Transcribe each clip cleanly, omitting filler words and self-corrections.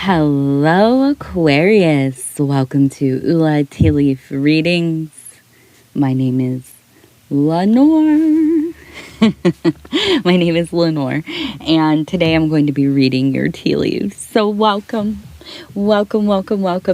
Hello, Aquarius. Welcome to Ula Tea Leaf Readings. My name is Lenor. My name is Lenor, and today I'm going to be reading your tea leaves. So welcome. Welcome.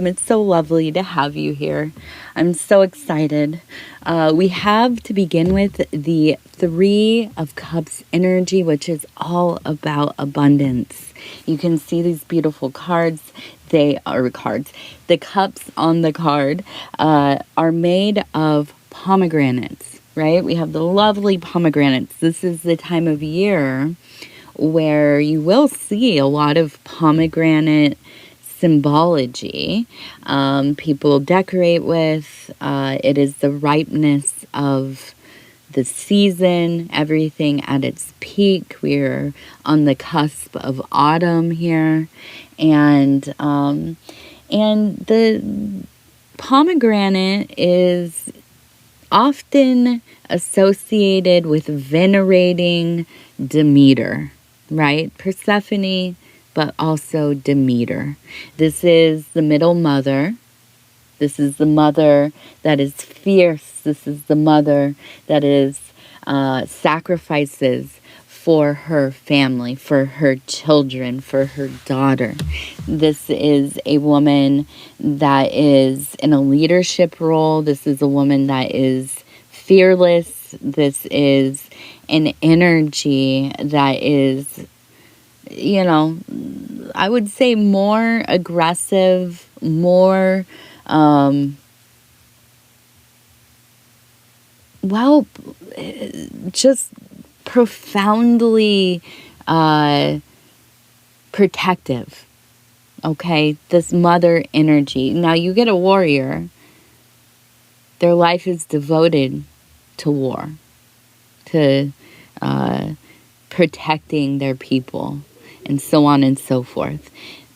It's so lovely to have you here. I'm so excited. We have, to begin with, the Three of Cups energy, which is all about abundance. You can see these beautiful cards. They are cards. The cups on the card are made of pomegranates, right? We have the lovely pomegranates. This is the time of year where you will see a lot of pomegranate symbology. People decorate with. It is the ripeness of the season, everything at its peak. We're on the cusp of autumn here, and the pomegranate is often associated with venerating Demeter, right? Persephone, but also Demeter. This is the middle mother. This is the mother that is fierce. This is the mother that is sacrifices for her family, for her children, for her daughter. This is a woman that is in a leadership role. This is a woman that is fearless. This is an energy that is, I would say more aggressive, more just profoundly protective. Okay, this mother energy. Now you get a warrior. Their life is devoted to war, to protecting their people, and so on and so forth.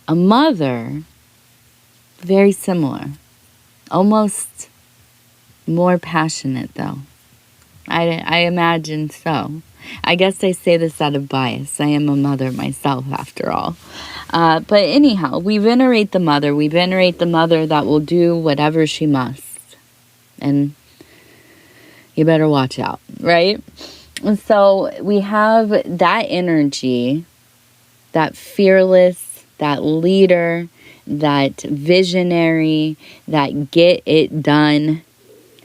A mother, very similar. Almost more passionate, though. I imagine so. I guess I say this out of bias. I am a mother myself, after all. But anyhow, we venerate the mother. We venerate the mother that will do whatever she must. And you better watch out, right? And so we have that energy, that fearless, that leader, that visionary, that get it done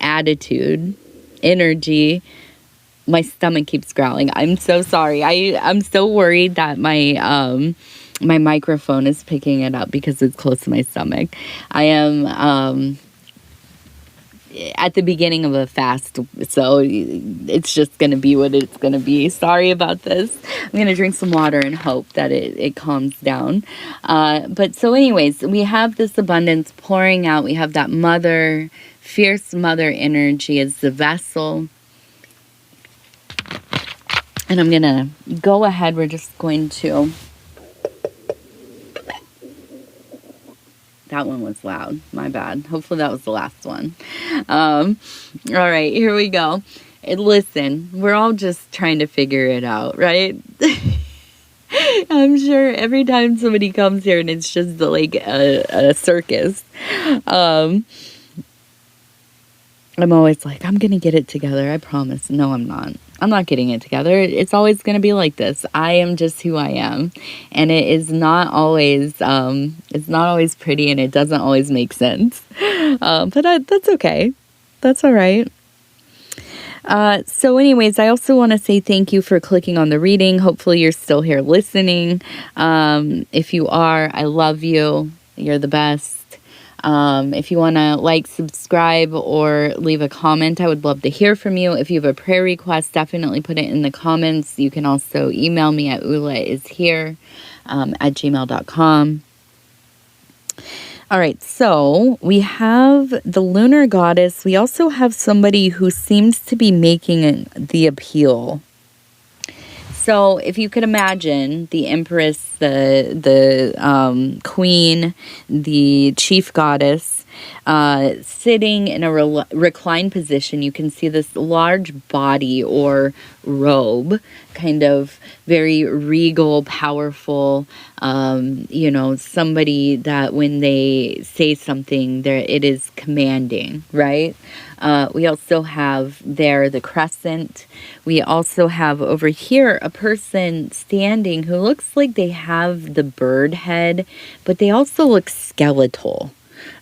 attitude, energy. My stomach keeps growling. I'm so sorry. I'm so worried that my microphone is picking it up because it's close to my stomach. I am at the beginning of a fast, so it's just going to be what it's going to be. Sorry about this. I'm going to drink some water and hope that it calms down. But so anyways, we have this abundance pouring out. We have that mother, fierce mother energy as the vessel. And I'm going to go ahead. We're just going to... That one was loud. My bad. Hopefully that was the last one. All right, here we go. And listen, we're all just trying to figure it out, right? I'm sure every time somebody comes here and it's just like a circus, I'm always like, I'm going to get it together. I promise. No, I'm not. I'm not getting it together. It's always going to be like this. I am just who I am. And it is not always, it's not always pretty, and it doesn't always make sense. But that's okay. That's all right. So anyways, I also want to say thank you for clicking on the reading. Hopefully you're still here listening. If you are, I love you. You're the best. If you want to subscribe, or leave a comment, I would love to hear from you. If you have a prayer request, definitely put it in the comments. You can also email me at ulaishere@gmail.com. All right, so we have the lunar goddess. We also have somebody who seems to be making the appeal. So if you could imagine the Empress, the queen, the chief goddess, sitting in a reclined position. You can see this large body or robe, kind of very regal, powerful, somebody that when they say something, it is commanding, right? We also have there the crescent. We also have over here a person standing who looks like they have the bird head, but they also look skeletal.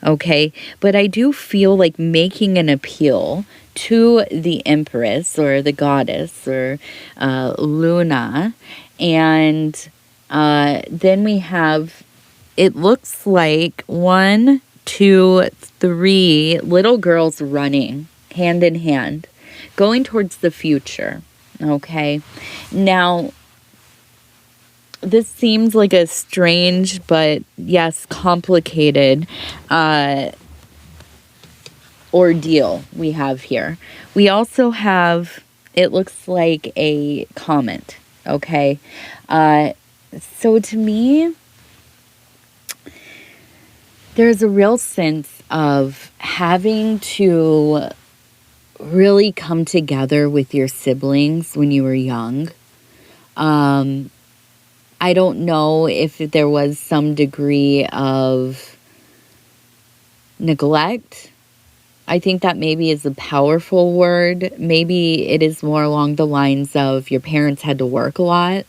Okay, but I do feel like making an appeal to the Empress or the goddess or Luna. And then we have, it looks like 1, 2, 3 little girls running hand in hand, going towards the future. Okay, now this seems like a strange, but yes, complicated ordeal we have here. We also have, it looks like a comet, okay? So to me, there's a real sense of having to really come together with your siblings when you were young. I don't know if there was some degree of neglect. I think that maybe is a powerful word. Maybe it is more along the lines of your parents had to work a lot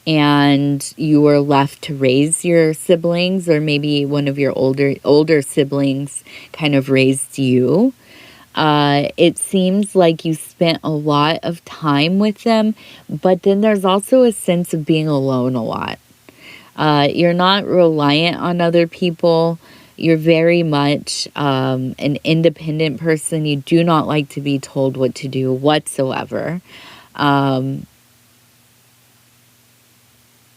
and you were left to raise your siblings, or maybe one of your older siblings kind of raised you. It seems like you spent a lot of time with them, but then there's also a sense of being alone a lot. You're not reliant on other people. You're very much an independent person. You do not like to be told what to do whatsoever.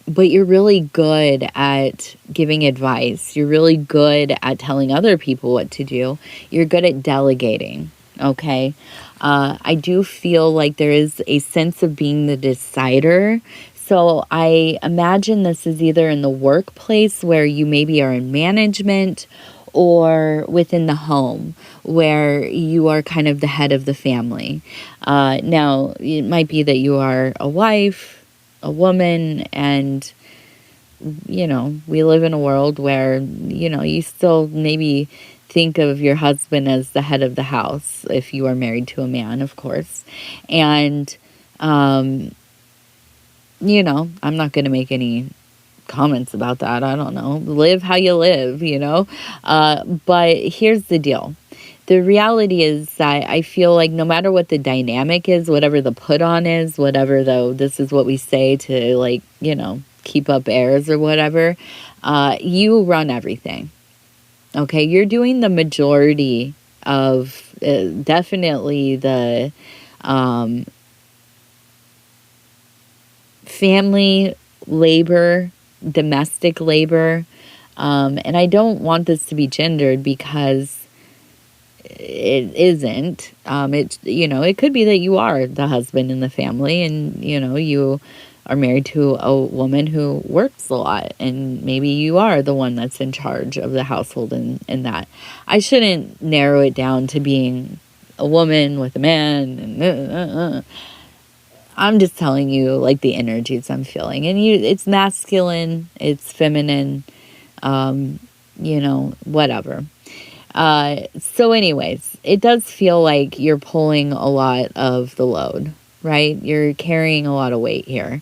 But you're really good at giving advice. You're really good at telling other people what to do. You're good at delegating, okay? I do feel like there is a sense of being the decider. So I imagine this is either in the workplace where you maybe are in management, or within the home where you are kind of the head of the family. Now, it might be that you are a wife, a woman, and we live in a world where you still maybe think of your husband as the head of the house if you are married to a man, of course. And I'm not going to make any comments about that. I don't know, live how you live, but here's the deal. The reality is that I feel like no matter what the dynamic is, whatever the put on is, whatever, though, this is what we say to keep up airs or whatever, you run everything. Okay. You're doing the majority of definitely the family labor, domestic labor. And I don't want this to be gendered because it isn't. It could be that you are the husband in the family and, you are married to a woman who works a lot, and maybe you are the one that's in charge of the household and that. I shouldn't narrow it down to being a woman with a man. And I'm just telling you like the energies I'm feeling, and it's masculine, it's feminine, whatever. So anyways, it does feel like you're pulling a lot of the load, right? You're carrying a lot of weight here.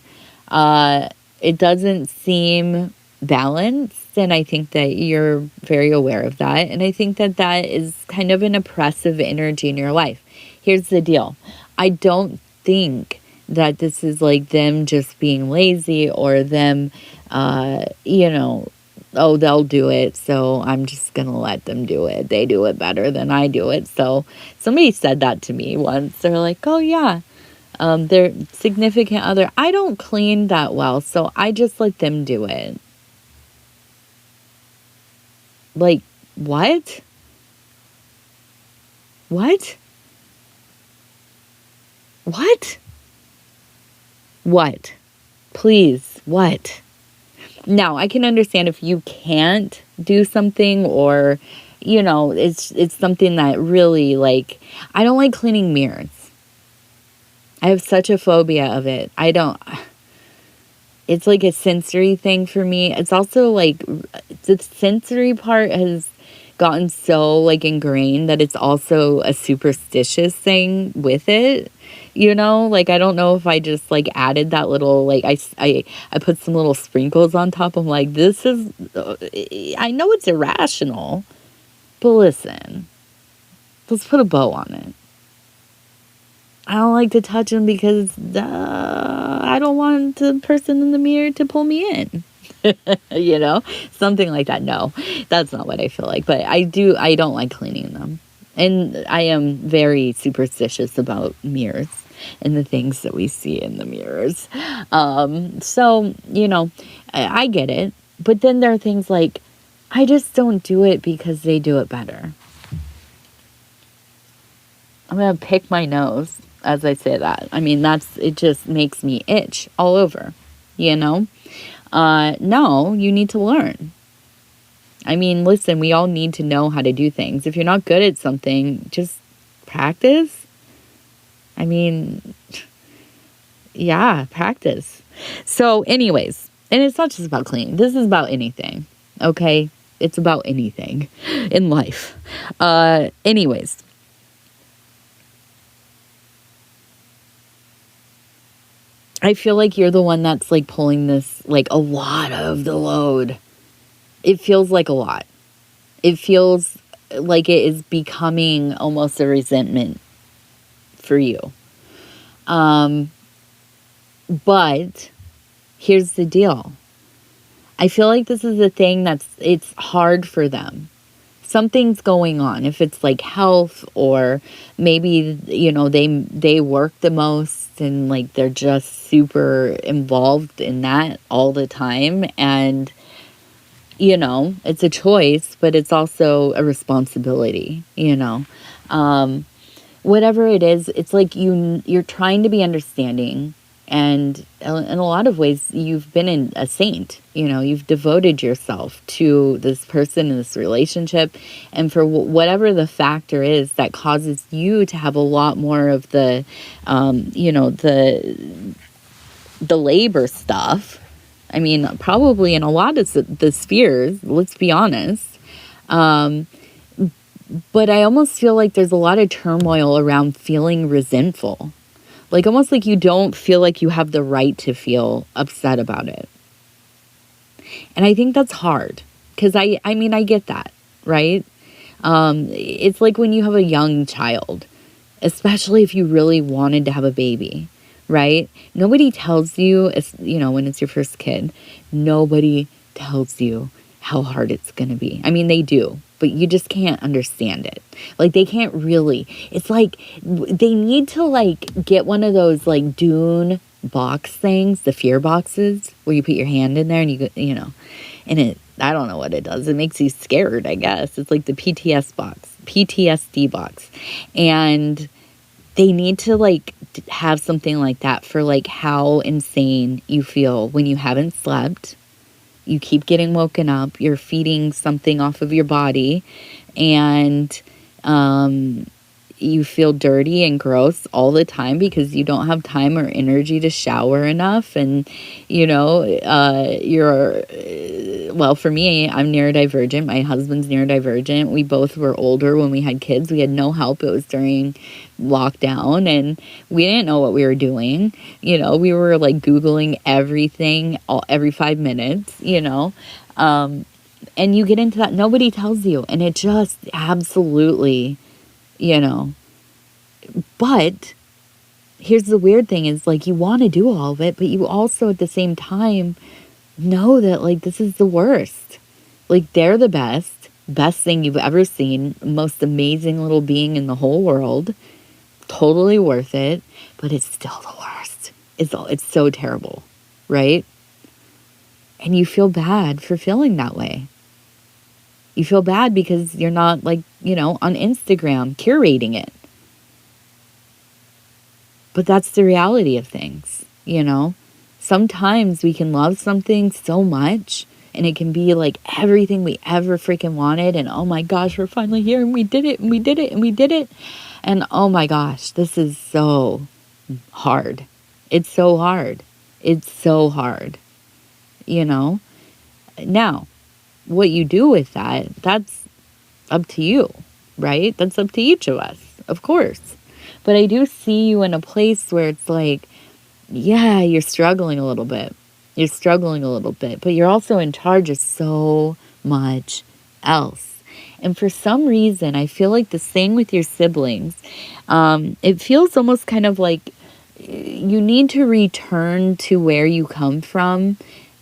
It doesn't seem balanced, and I think that you're very aware of that. And I think that that is kind of an oppressive energy in your life. Here's the deal. I don't think that this is like them just being lazy or them, oh, they'll do it, so I'm just going to let them do it. They do it better than I do it. So somebody said that to me once. They're like, oh, yeah, their significant other, I don't clean that well, so I just let them do it. Like, what? What? What? What? Please, what? Now, I can understand if you can't do something, or, you know, it's something that really, like, I don't like cleaning mirrors. I have such a phobia of it. It's like a sensory thing for me. It's also like the sensory part has gotten so like ingrained that it's also a superstitious thing with it. You know, like, I don't know if I just like added that little, like, I put some little sprinkles on top. I'm like, this is, I know it's irrational, but listen, let's put a bow on it. I don't like to touch them because I don't want the person in the mirror to pull me in. You know, something like that. No, that's not what I feel like. But I don't like cleaning them. And I am very superstitious about mirrors and the things that we see in the mirrors. So, you know, I get it. But then there are things like, I just don't do it because they do it better. I'm going to pick my nose as I say that. I mean, it just makes me itch all over, you know? No, you need to learn. I mean, listen, we all need to know how to do things. If you're not good at something, just practice. I mean, yeah, practice. So anyways, and it's not just about cleaning. This is about anything, okay? It's about anything in life. Anyways. I feel like you're the one that's like pulling this, like, a lot of the load. It feels like a lot. It feels like it is becoming almost a resentment for you. But here's the deal. I feel like this is a thing it's hard for them. Something's going on. If it's like health, or maybe, you know, they work the most and like they're just super involved in that all the time. And, you know, it's a choice, but it's also a responsibility, you know. Whatever it is, it's like you're trying to be understanding. And in a lot of ways, you've been a saint. You know, you've devoted yourself to this person in this relationship. And for whatever the factor is that causes you to have a lot more of the, you know, the labor stuff. I mean, probably in a lot of the spheres, let's be honest. But I almost feel like there's a lot of turmoil around feeling resentful. Like, almost like you don't feel like you have the right to feel upset about it. And I think that's hard. Because I mean, I get that, right? It's like when you have a young child, especially if you really wanted to have a baby, right? Nobody tells you, you know, when it's your first kid, nobody tells you how hard it's going to be. I mean, they do, but you just can't understand it. Like, they can't really. It's like they need to, like, get one of those, like, Dune box things, the fear boxes, where you put your hand in there and you know, and I don't know what it does. It makes you scared, I guess. It's like the PTSD box. And they need to, like, have something like that for, like, how insane you feel when you haven't slept. You keep getting woken up. You're feeding something off of your body. And you feel dirty and gross all the time because you don't have time or energy to shower enough. And, you know, well, for me, I'm neurodivergent. My husband's neurodivergent. We both were older when we had kids. We had no help. It was during lockdown and we didn't know what we were doing. You know, we were like Googling everything every 5 minutes, you know. And you get into that. Nobody tells you. And it just absolutely, you know. But here's the weird thing is, like, you want to do all of it, but you also at the same time know that, like, this is the worst. Like, they're the best thing you've ever seen, most amazing little being in the whole world. Totally worth it, but it's still the worst. It's so terrible, right? And you feel bad for feeling that way. You feel bad because you're not, like, you know, on Instagram curating it. But that's the reality of things, you know? Sometimes we can love something so much and it can be like everything we ever freaking wanted, and oh my gosh, we're finally here, and we did it, and we did it, and we did it. And oh my gosh, this is so hard. It's so hard. It's so hard. You know? Now, what you do with that, that's up to you, right? That's up to each of us, of course. But I do see you in a place where it's like, yeah, you're struggling a little bit. You're struggling a little bit, but you're also in charge of so much else. And for some reason, I feel like the same with your siblings. It feels almost kind of like you need to return to where you come from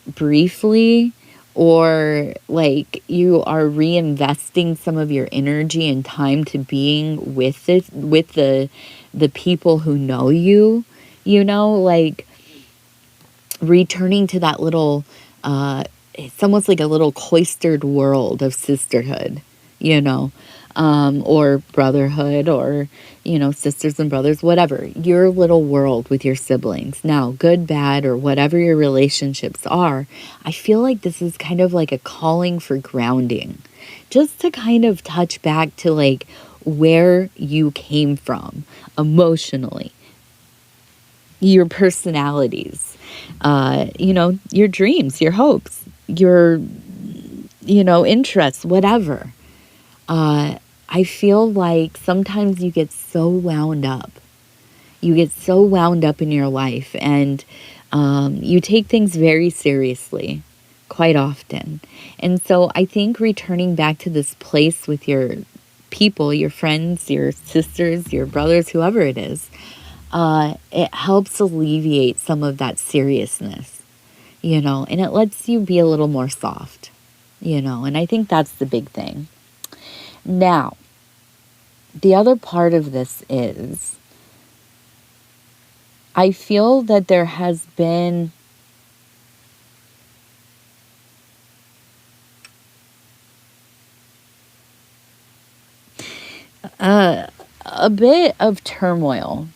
briefly, or like you are reinvesting some of your energy and time to being with the people who know you, like returning to that little it's almost like a little cloistered world of sisterhood, or brotherhood, or sisters and brothers, whatever, your little world with your siblings. Now, good, bad, or whatever your relationships are, I feel like this is kind of like a calling for grounding, just to kind of touch back to like where you came from emotionally, your personalities, your dreams, your hopes, your, interests, whatever. I feel like sometimes you get so wound up. You get so wound up in your life, and you take things very seriously quite often. And so I think returning back to this place with your people, your friends, your sisters, your brothers, whoever it is, it helps alleviate some of that seriousness, and it lets you be a little more soft, and I think that's the big thing. Now, the other part of this is, I feel that there has been a bit of turmoil.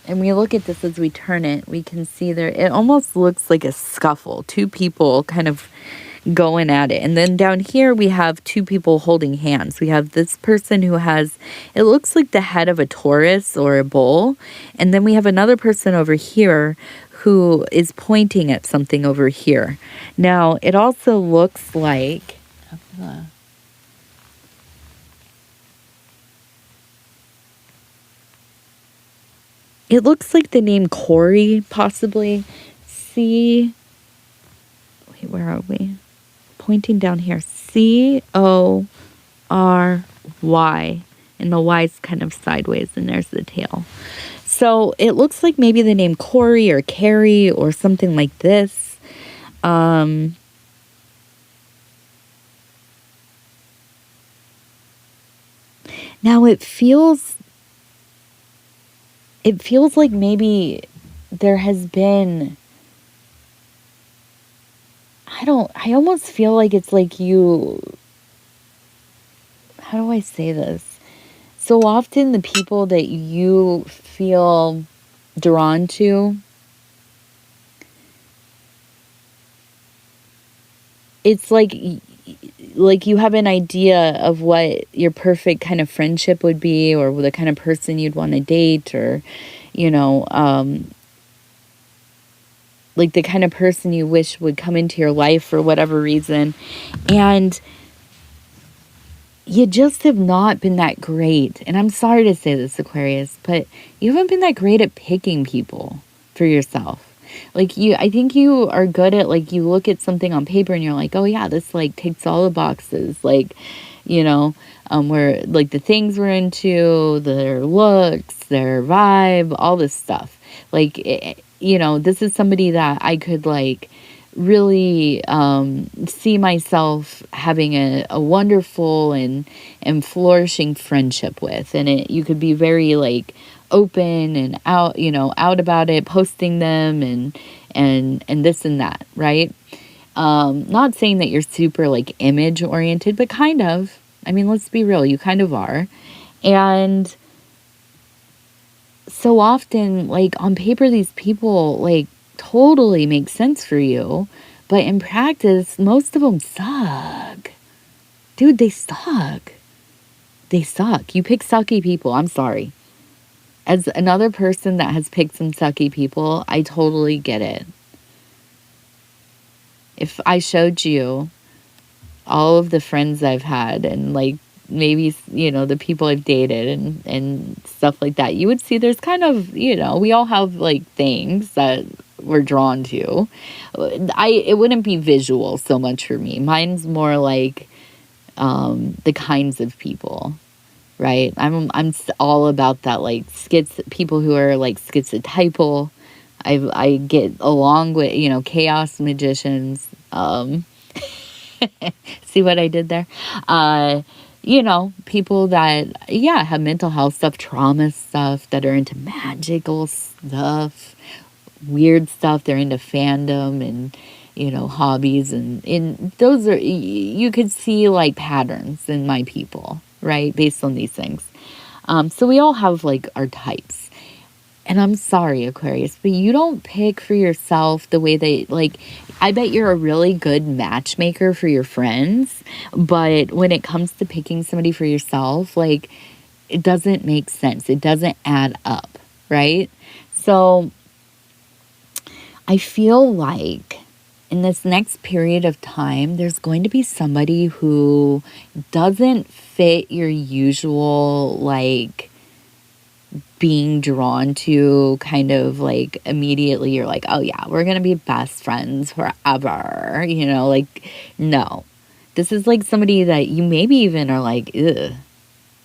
And we look at this as we turn it, we can see there, it almost looks like a scuffle. Two people kind of going at it. And then down here we have two people holding hands. We have this person who has, it looks like the head of a Taurus or a bull. And then we have another person over here who is pointing at something over here. Now, it also looks like, it looks like the name Corey, possibly. Wait, where are we? Pointing down here. Cory. And the Y's kind of sideways, and there's the tail. So it looks like maybe the name Corey or Carrie or something like this. Now it feels like maybe there has been, I almost feel like it's like how do I say this? So often the people that you feel drawn to, it's like you have an idea of what your perfect kind of friendship would be, or the kind of person you'd want to date, or, like the kind of person you wish would come into your life for whatever reason. And you just have not been that great. And I'm sorry to say this, Aquarius, but you haven't been that great at picking people for yourself. Like I think you are good at, like, you look at something on paper and you're like, oh yeah, this like ticks all the boxes. Like, where like the things we're into, their looks, their vibe, all this stuff. Like, this is somebody that I could like really see myself having a wonderful and flourishing friendship with. And you could be very like open and out about it, posting them and this and that, right? Not saying that you're super like image oriented, but kind of. I mean, let's be real, you kind of are. And so often, like, on paper, these people like totally make sense for you, But in practice, most of them suck. Dude, they suck. They suck. You pick sucky people. I'm sorry. As another person that has picked some sucky people, I totally get it. If I showed you all of the friends I've had and like maybe, you know, the people I've dated and stuff like that, you would see there's kind of, you know, we all have like things that we're drawn to. It wouldn't be visual so much for me. Mine's more like the kinds of people, right? I'm all about that, like people who are like schizotypal. I get along with, you know, chaos magicians. See what I did there? You know, people that, yeah, have mental health stuff, trauma stuff, that are into magical stuff, weird stuff. They're into fandom and, you know, hobbies. And those are, you could see like patterns in my people, right? Based on these things. So we all have like our types. And I'm sorry, Aquarius, but you don't pick for yourself the way they, like, I bet you're a really good matchmaker for your friends, but when it comes to picking somebody for yourself, like, it doesn't make sense. It doesn't add up, right? So I feel like in this next period of time, there's going to be somebody who doesn't fit your usual, like, being drawn to, kind of like immediately you're like, oh yeah, we're gonna be best friends forever, you know, like, no. This is like somebody that you maybe even are like, ugh,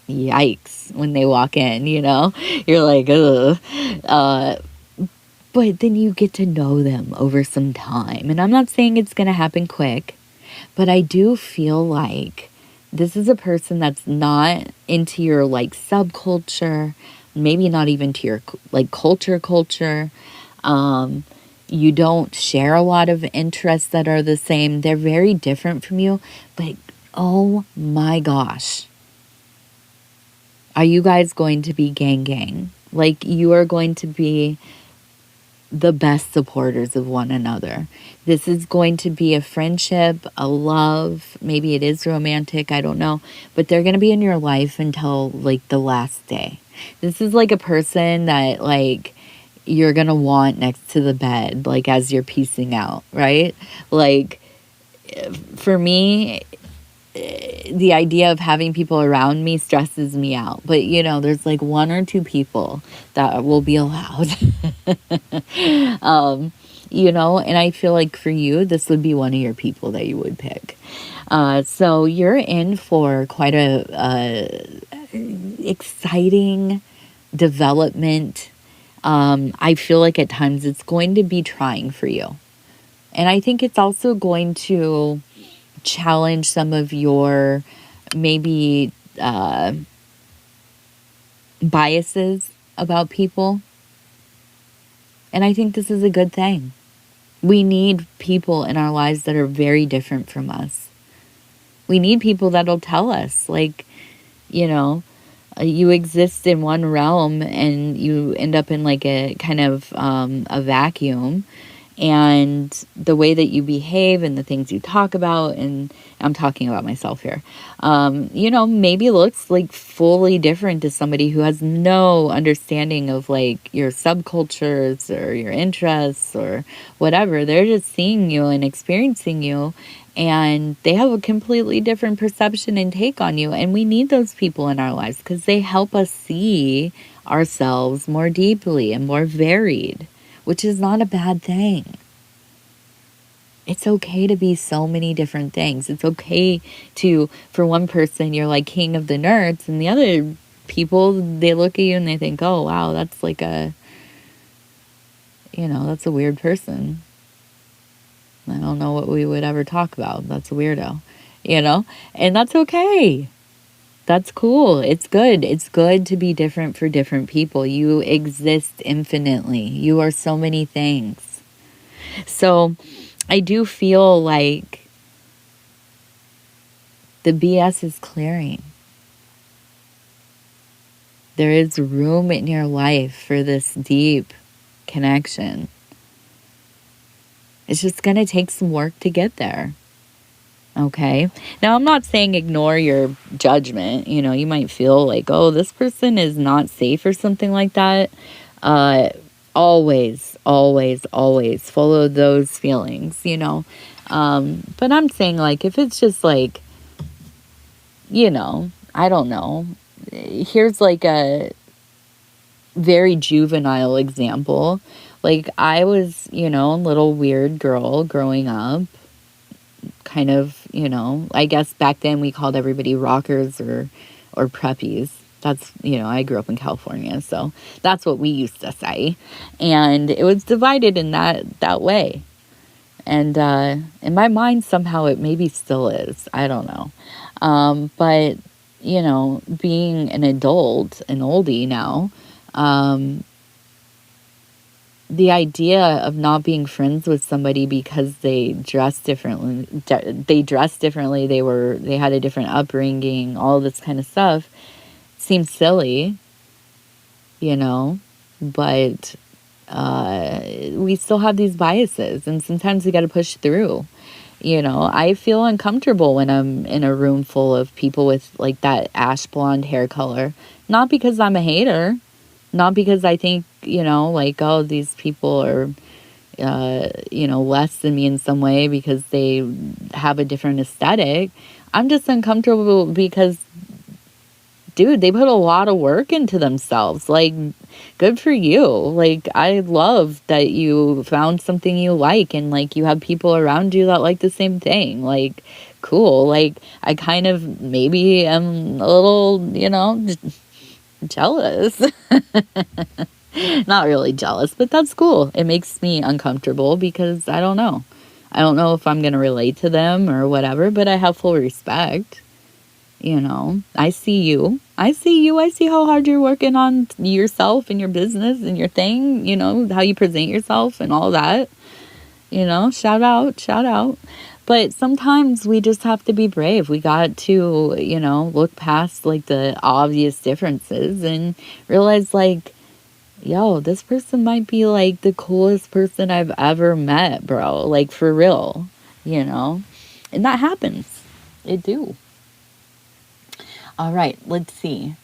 yikes, when they walk in, you know, you're like, ugh. But then you get to know them over some time, and I'm not saying it's gonna happen quick, but I do feel like this is a person that's not into your like subculture, maybe not even to your like culture. You don't share a lot of interests that are the same. They're very different from you, but oh my gosh, are you guys going to be gang? Like, you are going to be the best supporters of one another. This is going to be a friendship, a love. Maybe it is romantic, I don't know. But they're going to be in your life until like the last day. This is like a person that like you're going to want next to the bed, like as you're piecing out, right? Like, for me, the idea of having people around me stresses me out. But, you know, there's like one or two people that will be allowed. You know, and I feel like for you, this would be one of your people that you would pick. So you're in for quite a exciting development. I feel like at times it's going to be trying for you. And I think it's also going to challenge some of your maybe biases about people. And I think this is a good thing. We need people in our lives that are very different from us. We need people that'll tell us, like, you know, you exist in one realm and you end up in like a kind of a vacuum. And the way that you behave and the things you talk about, and I'm talking about myself here, you know, maybe looks like fully different to somebody who has no understanding of like your subcultures or your interests or whatever. They're just seeing you and experiencing you, and they have a completely different perception and take on you. And we need those people in our lives because they help us see ourselves more deeply and more varied, which is not a bad thing. It's okay to be so many different things. It's okay to, for one person, you're like king of the nerds, and the other people, they look at you and they think, oh, wow, that's like a, you know, that's a weird person. I don't know what we would ever talk about. That's a weirdo, you know? And that's okay. That's cool. It's good. It's good to be different for different people. You exist infinitely. You are so many things. So I do feel like the BS is clearing. There is room in your life for this deep connection. It's just going to take some work to get there. Okay. Now, I'm not saying ignore your judgment. You know, you might feel like, oh, this person is not safe or something like that. Always, always, always follow those feelings, you know. But I'm saying, like, if it's just like, you know, I don't know. Here's like a very juvenile example. Like, I was, you know, a little weird girl growing up. Kind of, you know, I guess back then we called everybody rockers or preppies. That's, you know, I grew up in California, so that's what we used to say. And it was divided in that way. And in my mind, somehow it maybe still is. I don't know. But, you know, being an adult, an oldie now, the idea of not being friends with somebody because they dressed differently, they had a different upbringing, all this kind of stuff seems silly, you know, but we still have these biases, and sometimes we got to push through. You know, I feel uncomfortable when I'm in a room full of people with like that ash blonde hair color, not because I'm a hater, not because I think, you know, like, oh, these people are, you know, less than me in some way because they have a different aesthetic. I'm just uncomfortable because, dude, they put a lot of work into themselves. Like, good for you. Like, I love that you found something you like and, like, you have people around you that like the same thing. Like, cool. Like, I kind of maybe am a little, you know, jealous. Not really jealous, but that's cool. It makes me uncomfortable because I don't know. I don't know if I'm going to relate to them or whatever, but I have full respect. You know, I see you. I see you. I see how hard you're working on yourself and your business and your thing, you know, how you present yourself and all that. You know, shout out, shout out. But sometimes we just have to be brave. We got to, you know, look past like the obvious differences and realize like, yo, this person might be like the coolest person I've ever met, bro. Like for real, you know? And that happens. It do. All right, let's see.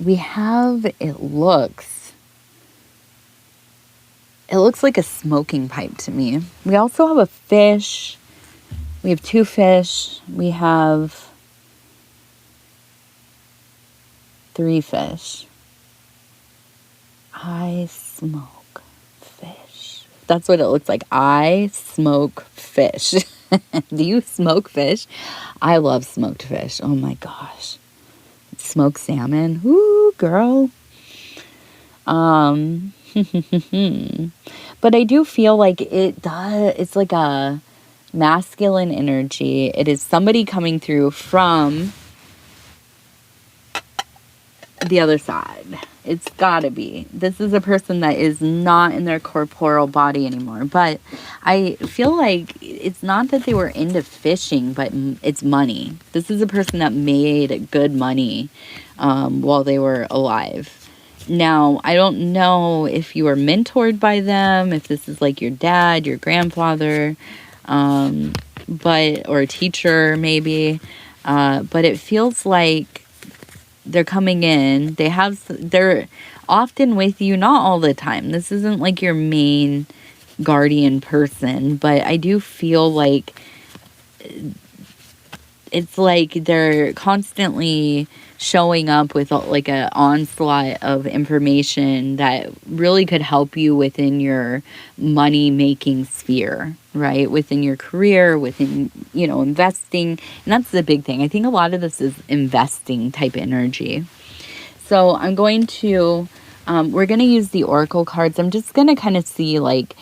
We have, it looks like a smoking pipe to me. We also have a fish. We have 2 fish. We have 3 fish. I smoke fish. That's what it looks like. I smoke fish. Do you smoke fish? I love smoked fish. Oh my gosh. Smoked salmon. Woo, girl. But I do feel like it's like a masculine energy. It is somebody coming through from the other side. It's gotta be. This is a person that is not in their corporeal body anymore. But I feel like it's not that they were into fishing, but it's money. This is a person that made good money while they were alive. Now, I don't know if you were mentored by them, if this is like your dad, your grandfather, or a teacher maybe. But it feels like they're coming in. They're often with you, not all the time. This isn't like your main guardian person, but I do feel like it's like they're constantly showing up with like an onslaught of information that really could help you within your money making sphere, right? Within your career, within, you know, investing. And that's the big thing. I think a lot of this is investing type energy. So I'm going to, we're going to use the oracle cards. I'm just going to kind of see like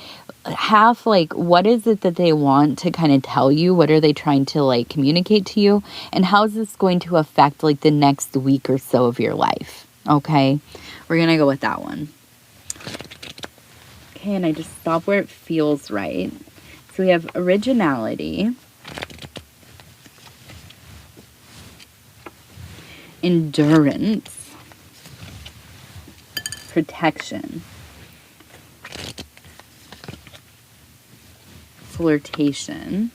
what is it that they want to kind of tell you? What are they trying to like communicate to you? And how is this going to affect like the next week or so of your life? Okay, we're going to go with that one. Okay, and I just stop where it feels right. So we have originality, endurance, protection, flirtation,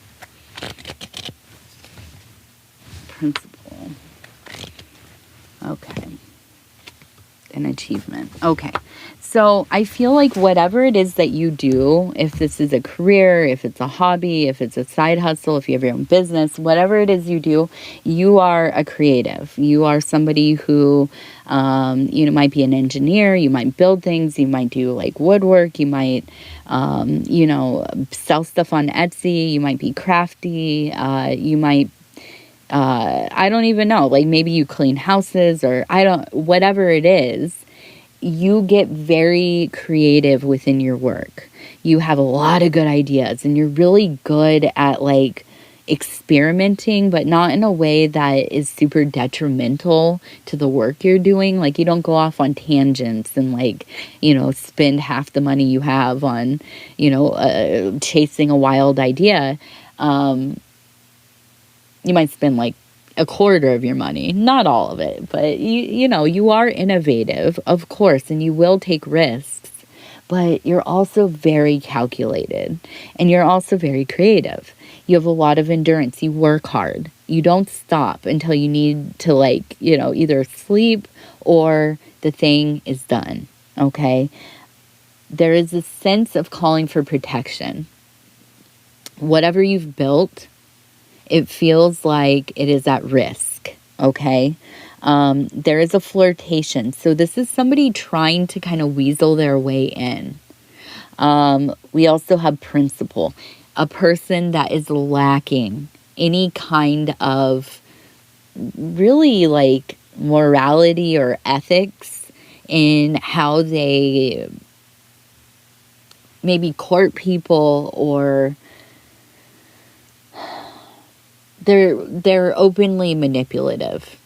principle, okay, and achievement. Okay, so I feel like whatever it is that you do, if this is a career, if it's a hobby, if it's a side hustle, if you have your own business, whatever it is you do, you are a creative. You are somebody who, might be an engineer, you might build things, you might do like woodwork, you might, sell stuff on Etsy, you might be crafty, you might, I don't even know, like maybe you clean houses or whatever it is. You get very creative within your work. You have a lot of good ideas and you're really good at like experimenting, but not in a way that is super detrimental to the work you're doing. Like you don't go off on tangents and like, spend half the money you have on, chasing a wild idea. You might spend like a quarter of your money, not all of it, but you are innovative, of course, and you will take risks, but you're also very calculated and you're also very creative. You have a lot of endurance. You work hard. You don't stop until you need to either sleep or the thing is done. Okay. There is a sense of calling for protection. Whatever you've built, it feels like it is at risk, okay? There is a flirtation. So this is somebody trying to kind of weasel their way in. We also have principle. A person that is lacking any kind of really like morality or ethics in how they maybe court people, or they're openly manipulative.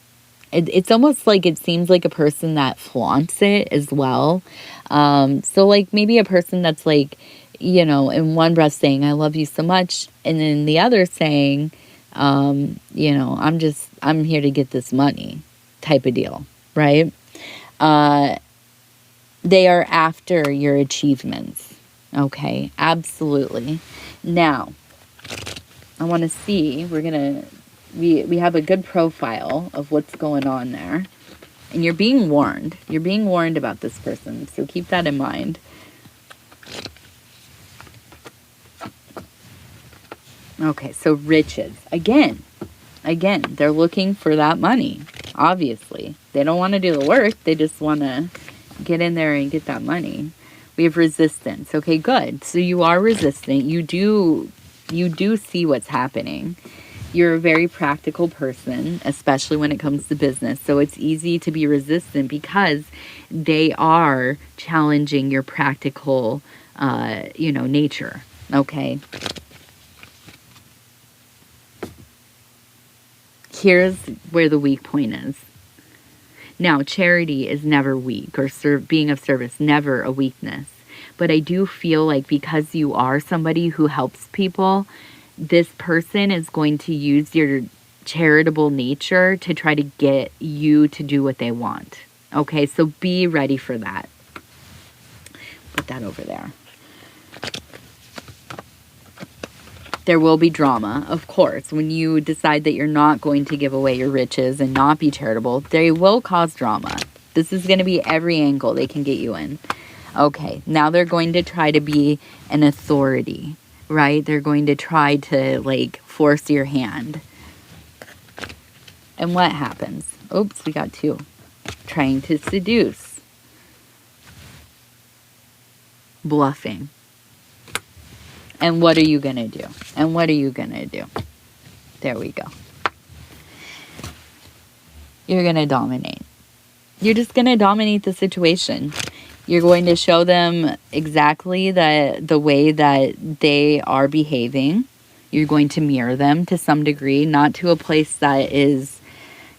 It's almost like it seems like a person that flaunts it as well. So like maybe a person that's like, in one breath saying, I love you so much. And then the other saying, I'm here to get this money type of deal, right? They are after your achievements. Okay, absolutely. Now, I want to see, we have a good profile of what's going on there. And you're being warned. You're being warned about this person. So keep that in mind. Okay, so riches. Again, they're looking for that money, obviously. They don't want to do the work. They just want to get in there and get that money. We have resistance. Okay, good. So you are resistant. You do see what's happening. You're a very practical person, especially when it comes to business. So it's easy to be resistant because they are challenging your practical, nature. Okay. Here's where the weak point is. Now, charity is never weak, or being of service, never a weakness. But I do feel like because you are somebody who helps people, this person is going to use your charitable nature to try to get you to do what they want. Okay, so be ready for that. Put that over there. There will be drama, of course. When you decide that you're not going to give away your riches and not be charitable, they will cause drama. This is going to be every angle they can get you in. Okay, now they're going to try to be an authority, right? They're going to try to, force your hand. And what happens? Oops, we got two. Trying to seduce. Bluffing. And what are you going to do? And what are you going to do? There we go. You're going to dominate. You're just going to dominate the situation. You're going to show them exactly the way that they are behaving. You're going to mirror them to some degree, not to a place that is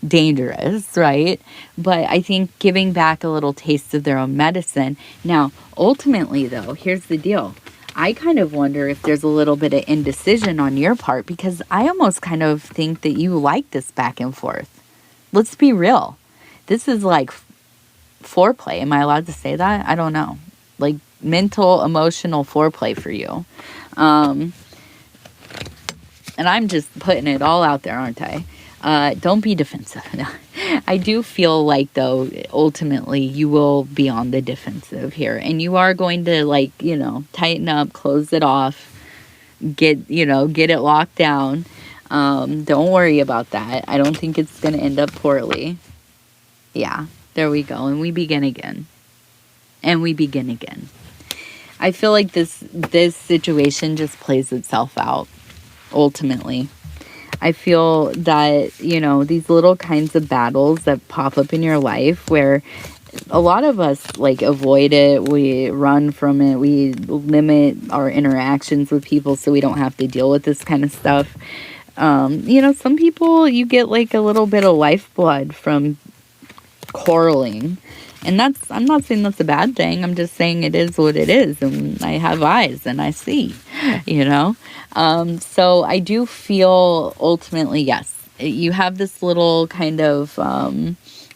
dangerous, right? But I think giving back a little taste of their own medicine. Now, ultimately, though, here's the deal. I kind of wonder if there's a little bit of indecision on your part, because I almost kind of think that you like this back and forth. Let's be real. This is like foreplay. Am I allowed to say that? I don't know. Like mental, emotional foreplay for you. And I'm just putting it all out there, aren't I? Don't be defensive. I do feel like, though, ultimately you will be on the defensive here. And you are going to, like, you know, tighten up, close it off, get it locked down. Don't worry about that. I don't think it's going to end up poorly. Yeah, there we go. And we begin again. And we begin again. I feel like this situation just plays itself out, ultimately. I feel that, you know, these little kinds of battles that pop up in your life where a lot of us, like, avoid it, we run from it, we limit our interactions with people so we don't have to deal with this kind of stuff. You know, some people, you get like a little bit of lifeblood from quarreling. And I'm not saying that's a bad thing. I'm just saying it is what it is. And I have eyes and I see, you know. So I do feel ultimately, yes, you have this little kind of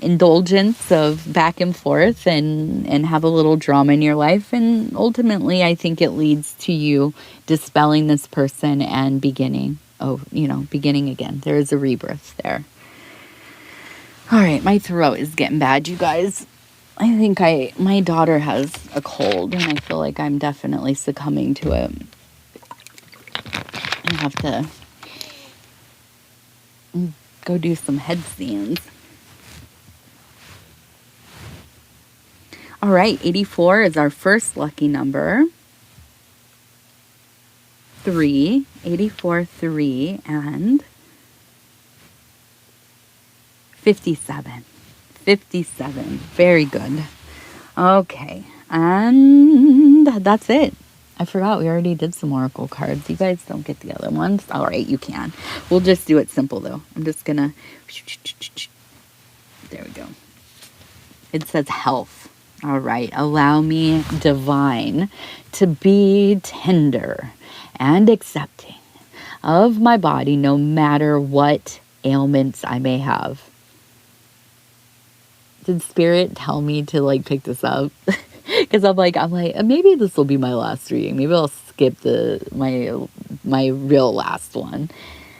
indulgence of back and forth and have a little drama in your life. And ultimately, I think it leads to you dispelling this person and beginning again. There is a rebirth there. All right, my throat is getting bad, you guys. I think my daughter has a cold, and I feel like I'm definitely succumbing to it. I have to go do some head scans. All right, 84 is our first lucky number. 3, 84, 3, and 57. 57. Very good. Okay. And that's it. I forgot we already did some oracle cards. You guys don't get the other ones. All right, you can. We'll just do it simple, though. I'm just going to... There we go. It says health. All right. Allow me, divine, to be tender and accepting of my body no matter what ailments I may have. Did Spirit tell me to, like, pick this up? Because I'm like, maybe this will be my last reading. Maybe I'll skip my real last one.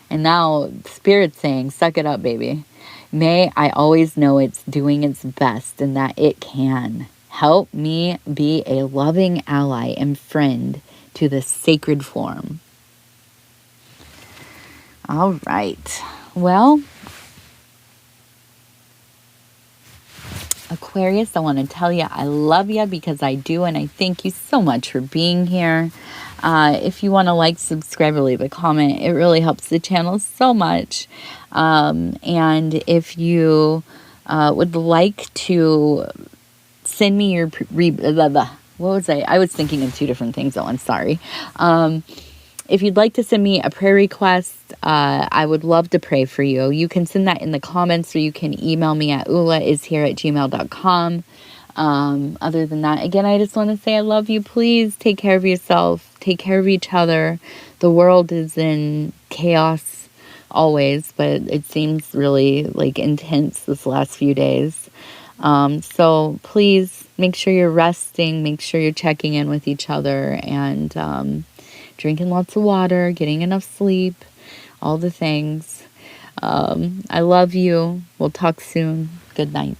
And now Spirit's saying, suck it up, baby. May I always know it's doing its best and that it can. Help me be a loving ally and friend to the sacred form. All right. Well, Aquarius, I want to tell you I love you because I do, and I thank you so much for being here. If you want to like, subscribe, or leave a comment, it really helps the channel so much. And if you would like to send me your what was I was thinking of two different things at once. Sorry. If you'd like to send me a prayer request, I would love to pray for you. You can send that in the comments, or you can email me at ulaishere@gmail.com. Other than that, again, I just want to say I love you. Please take care of yourself. Take care of each other. The world is in chaos always, but it seems really like intense this last few days. So please make sure you're resting. Make sure you're checking in with each other and drinking lots of water, getting enough sleep, all the things. I love you. We'll talk soon. Good night.